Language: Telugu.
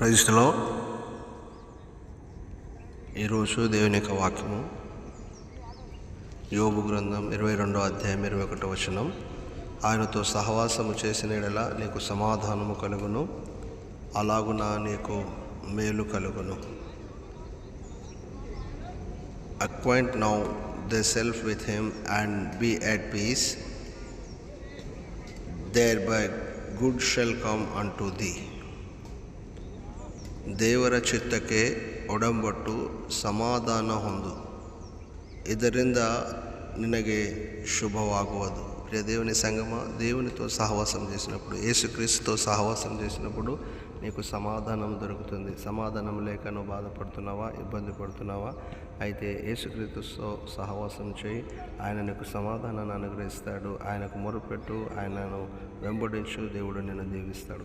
ప్రైజ్లో ఈరోజు దేవుని యొక్క వాక్యము యోబు గ్రంథం 22వ అధ్యాయం 21వ వచనం. ఆయనతో సహవాసము చేసిన యెడల నీకు సమాధానము కలుగును, అలాగున నీకు మేలు కలుగును. Acquaint now thyself with him and be at peace, thereby good shall come unto thee. ದೇವರ ಚಿತ್ತಕ್ಕೆ ಒಡಂಬಟ್ಟು ಸಮಾಧಾನ ಹೊಂದು, ಇದರಿಂದ ನಿನಗೆ శుభవాగువదు. ప్రియ దేవుని సంగమా, దేవునితో సహవాసం చేసినప్పుడు, యేసుక్రీస్తుతో సహవాసం చేసినప్పుడు నీకు సమాధానం దొరుకుతుంది. సమాధానం లేక నువ్వు బాధపడుతున్నావా, ఇబ్బంది పడుతున్నావా? అయితే యేసుక్రీస్తుతో సహవాసం చేయి, ఆయన నీకు సమాధానాన్ని అనుగ్రహిస్తాడు. ఆయనకు మొరుపెట్టు, ఆయనను వెంబడించు, దేవుడు నిన్ను దీవిస్తాడు.